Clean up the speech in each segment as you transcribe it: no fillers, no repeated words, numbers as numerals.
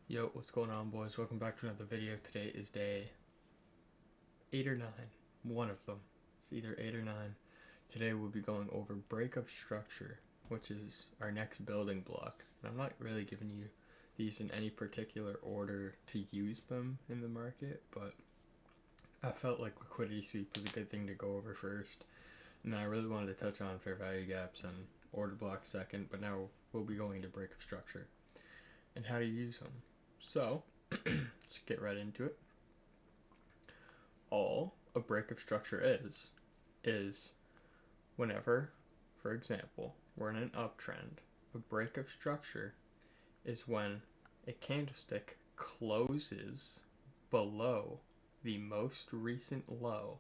Yo, what's going on, boys? Welcome back to another video. Today is day 8 or 9. One of them. It's either 8 or 9. Today we'll be going over breakup structure, which is our next building block. And I'm not really giving you these in any particular order to use them in the market, but I felt like liquidity sweep was a good thing to go over first. And then I really wanted to touch on fair value gaps and order blocks second, but now we'll be going into breakup structure and how to use them. So, let's get right into it. All a breakup structure is whenever, for example, we're in an uptrend. A breakup structure is when a candlestick closes below the most recent low.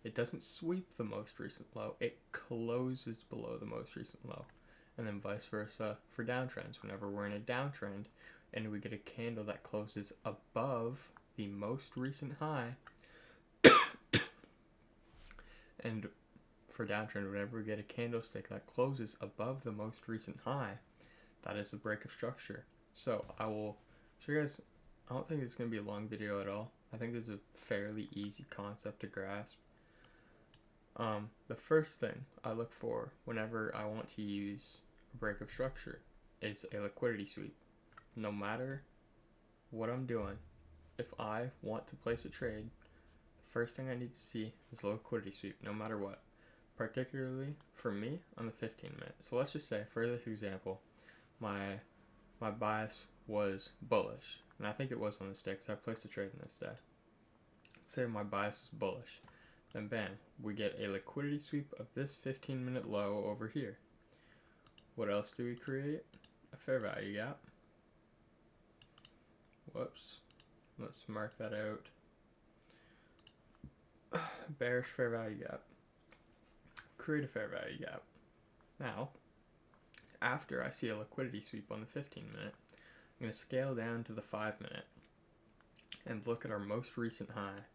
It doesn't sweep the most recent low, it closes below the most recent low. And then vice versa for downtrends. Whenever we're in a downtrend and we get a candle that closes above the most recent high, and for downtrend, whenever we get a candlestick that closes above the most recent high, that is a breakup structure. So I will show you guys. I don't think it's going to be a long video at all. I think this is a fairly easy concept to grasp. The first thing I look for whenever I want to use a breakup structure is a liquidity sweep. No matter what I'm doing, if I want to place a trade, the first thing I need to see is a liquidity sweep, no matter what. Particularly for me on the 15-minute. So let's just say, for this example, my bias was bullish, and I think it was on this day because I placed a trade on this day. Let's say my bias is bullish. Then bam, we get a liquidity sweep of this 15-minute low over here. What else do we create? A fair value gap. Whoops. Let's mark that out. Bearish fair value gap. Create a fair value gap. Now, after I see a liquidity sweep on the 15-minute, I'm going to scale down to the 5-minute and look at our most recent high,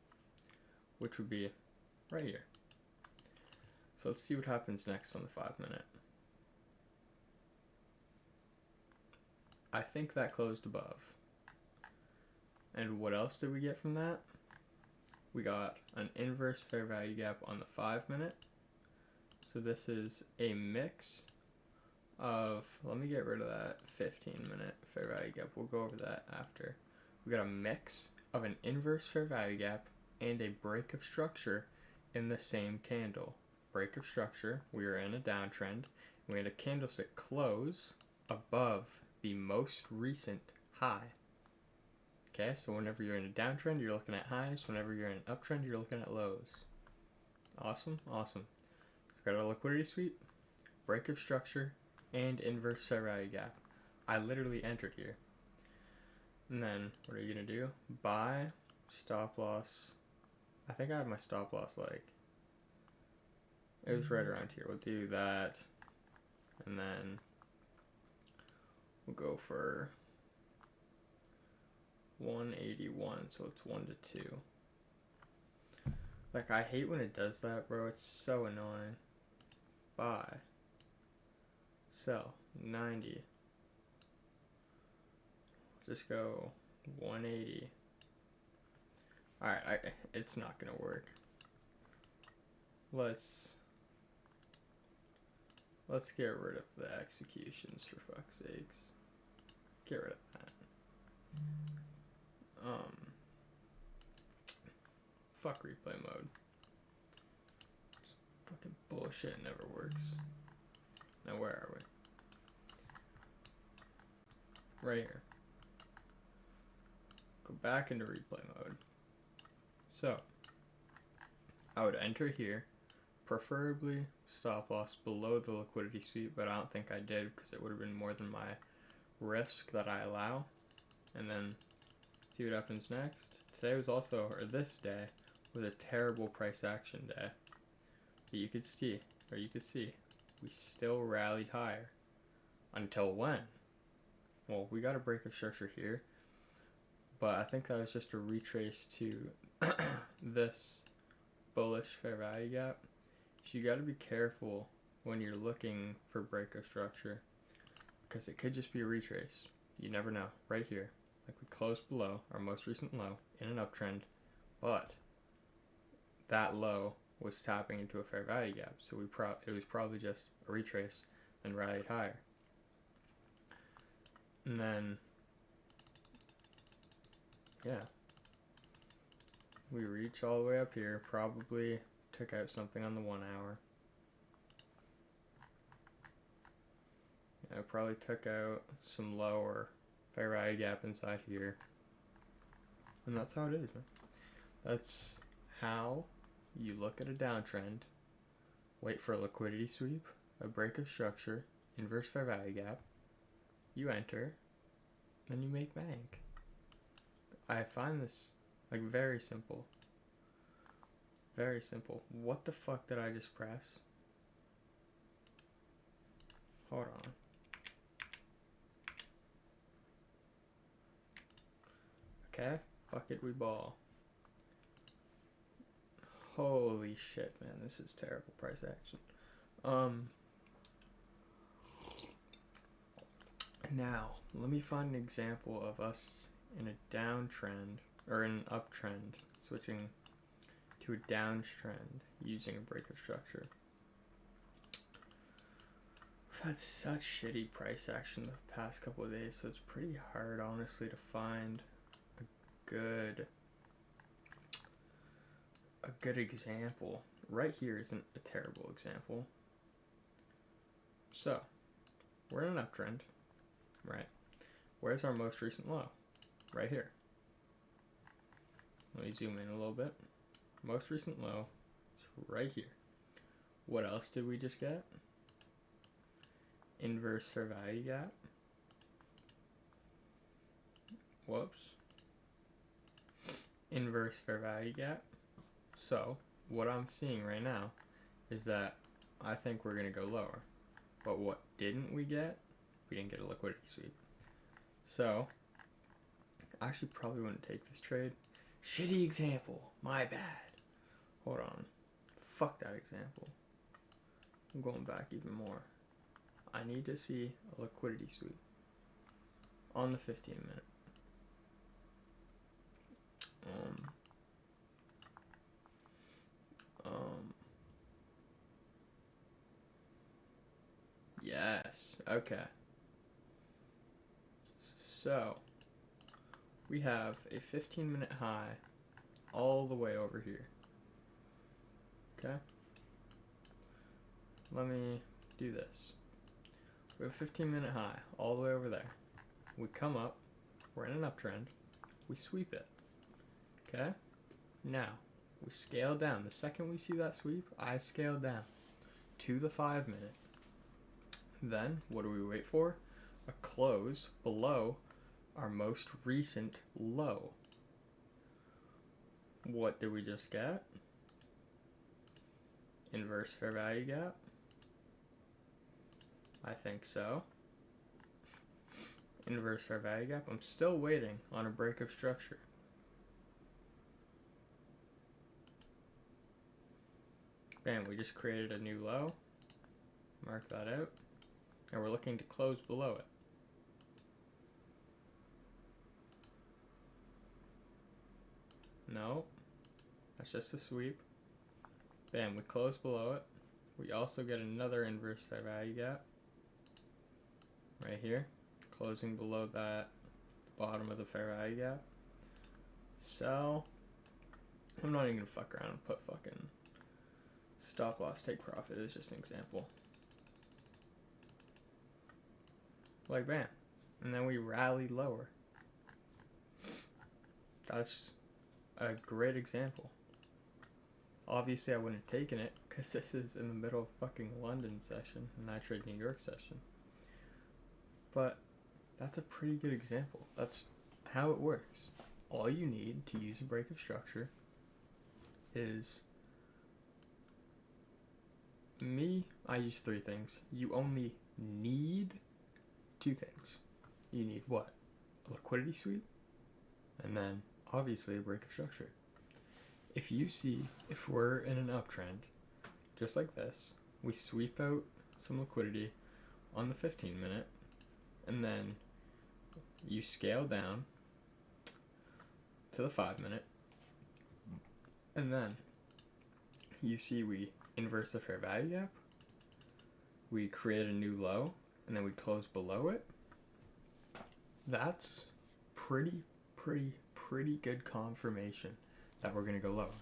which would be right here. So let's see what happens next on the 5-minute. I think that closed above. And what else did we get from that? We got an inverse fair value gap on the 5-minute. So this is a mix of, let me get rid of that 15-minute fair value gap. We'll go over that after. We got a mix of an inverse fair value gap and a breakup structure in the same candle. Breakup structure, we are in a downtrend. We had a candlestick close above the most recent high. Okay, so whenever you're in a downtrend, you're looking at highs. Whenever you're in an uptrend, you're looking at lows. Awesome, awesome. Got a liquidity sweep, breakup structure, and inverse fair value gap. I literally entered here. And then, what are you going to do? Buy, stop loss. I think I have my stop loss like, it was right around here. We'll do that. And then, we'll go for 181, so it's 1 to 2. Like, I hate when it does that, bro. It's so annoying. Buy. Sell. 90. Just go 180. Alright, it's not gonna work. Let's get rid of the executions, for fuck's sakes. Get rid of that. Fuck replay mode. It's fucking bullshit, it never works. Now where are we? Right here. Go back into replay mode. So, I would enter here, preferably stop loss below the liquidity sweep, but I don't think I did because it would have been more than my risk that I allow. And then see what happens next. Today was also, or this day, was a terrible price action day. But you could see, we still rallied higher. Until when? Well, we got a breakup structure here, but I think that was just a retrace to this bullish fair value gap. So you got to be careful when you're looking for breakup structure, because it could just be a retrace. You never know. Right here, like we closed below our most recent low in an uptrend, but that low was tapping into a fair value gap, so it was probably just a retrace and rallied higher. And then, yeah, we reach all the way up here, probably took out something on the 1 hour. I probably took out some lower fair value gap inside here. And that's how it is, man. That's how you look at a downtrend, wait for a liquidity sweep, a break of structure, inverse fair value gap, you enter, then you make bank. I find this like very simple. Very simple. What the fuck did I just press? Hold on. Okay, fuck it, we ball. Holy shit, man, this is terrible price action. Now, let me find an example of us in a downtrend, or in an uptrend, switching to a downtrend using a break of structure. We've had such shitty price action the past couple of days, so it's pretty hard, honestly, to find a good example. Right here isn't a terrible example. So, we're in an uptrend, right? Where's our most recent low? Right here. Let me zoom in a little bit. Most recent low is right here. What else did we just get? Inverse fair value gap. Whoops. Inverse fair value gap. So, what I'm seeing right now is that I think we're going to go lower. But what didn't we get? We didn't get a liquidity sweep. So, I actually probably wouldn't take this trade. Shitty example. My bad. Hold on. Fuck that example. I'm going back even more. I need to see a liquidity sweep on the 15 minute. Yes. Okay. So, we have a 15-minute high all the way over here. Okay? Let me do this. We have a 15-minute high all the way over there. We come up. We're in an uptrend. We sweep it. Okay? Now, we scale down. The second we see that sweep, I scale down to the 5-minute. Then, what do we wait for? A close below our most recent low. What did we just get? Inverse fair value gap? I think so. Inverse fair value gap. I'm still waiting on a break of structure. Bam, we just created a new low. Mark that out. And we're looking to close below it. No, that's just a sweep. Bam, we close below it. We also get another inverse fair value gap. Right here. Closing below that bottom of the fair value gap. Sell. I'm not even gonna fuck around and put fucking stop loss take profit. It's just an example. Like bam. And then we rally lower. That's a great example. Obviously I wouldn't have taken it because this is in the middle of fucking London session and I trade New York session. But that's a pretty good example. That's how it works. All you need to use a break of structure is I use 3 things. You only need 2 things. You need what? A liquidity sweep, and then obviously a break of structure. If we're in an uptrend, just like this, we sweep out some liquidity on the 15 minute, and then you scale down to the 5 minute, and then you see we inverse the fair value gap, we create a new low, and then we close below it. That's pretty good confirmation that we're going to go lower.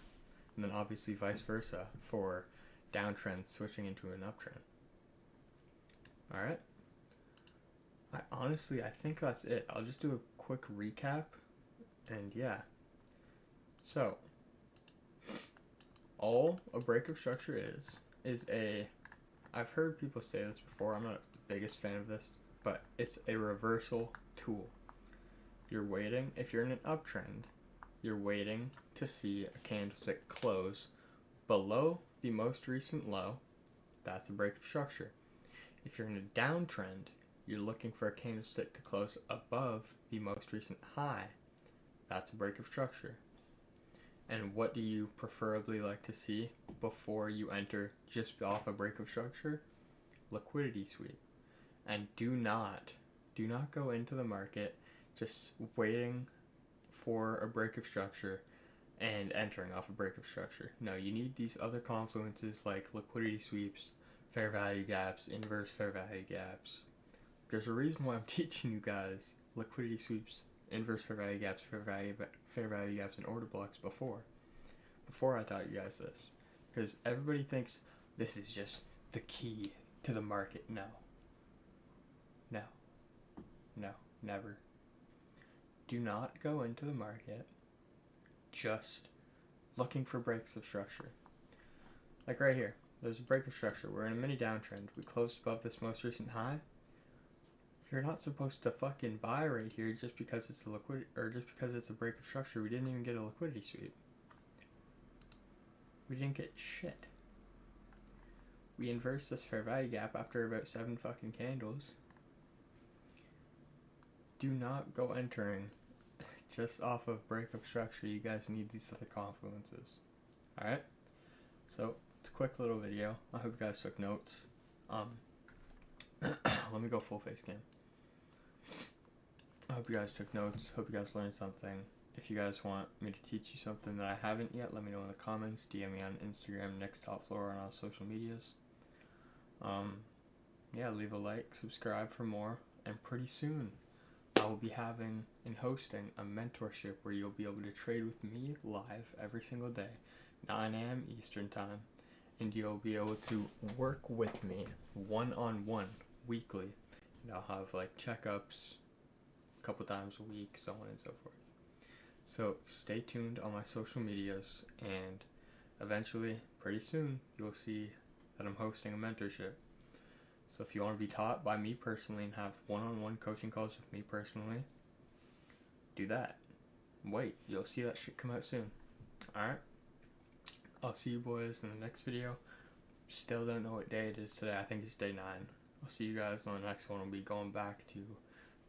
And then obviously vice versa for downtrend switching into an uptrend. Alright. I think that's it. I'll just do a quick recap. And yeah. So, all a breakup structure is I've heard people say this before. I'm not the biggest fan of this, but it's a reversal tool. You're waiting, if you're in an uptrend, you're waiting to see a candlestick close below the most recent low. That's a breakup structure. If you're in a downtrend, you're looking for a candlestick to close above the most recent high. That's a breakup structure. And what do you preferably like to see before you enter just off a breakup structure? Liquidity sweep. And do not go into the market just waiting for a breakup structure and entering off a breakup structure. No, you need these other confluences like liquidity sweeps, fair value gaps, inverse fair value gaps. There's a reason why I'm teaching you guys liquidity sweeps, inverse fair value gaps, fair value gaps, and order blocks before I taught you guys this. Because everybody thinks this is just the key to the market. No, never. Do not go into the market just looking for breaks of structure. Like right here, there's a break of structure. We're in a mini downtrend. We closed above this most recent high. You're not supposed to fucking buy right here just because it's a liquidity or just because it's a break of structure. We didn't even get a liquidity sweep. We didn't get shit. We inversed this fair value gap after about 7 fucking candles. Do not go entering just off of breakup structure. You guys need these other confluences. Alright? So, it's a quick little video. I hope you guys took notes. Let me go full face cam. I hope you guys took notes. Hope you guys learned something. If you guys want me to teach you something that I haven't yet, let me know in the comments. DM me on Instagram, Nixtopfloor, on all social medias. Yeah, leave a like, subscribe for more, and pretty soon I will be having and hosting a mentorship where you'll be able to trade with me live every single day, 9 a.m. Eastern time, and you'll be able to work with me one-on-one weekly. And I'll have like checkups a couple times a week, so on and so forth. So stay tuned on my social medias, and eventually, pretty soon, you'll see that I'm hosting a mentorship. So if you want to be taught by me personally and have one-on-one coaching calls with me personally, do that. Wait, you'll see that shit come out soon. Alright? I'll see you boys in the next video. Still don't know what day it is today. I think it's day 9. I'll see you guys on the next one. We'll be going back to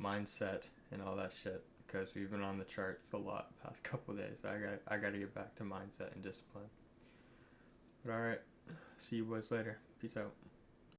mindset and all that shit, because we've been on the charts a lot the past couple days. I gotta get back to mindset and discipline. But alright, see you boys later. Peace out.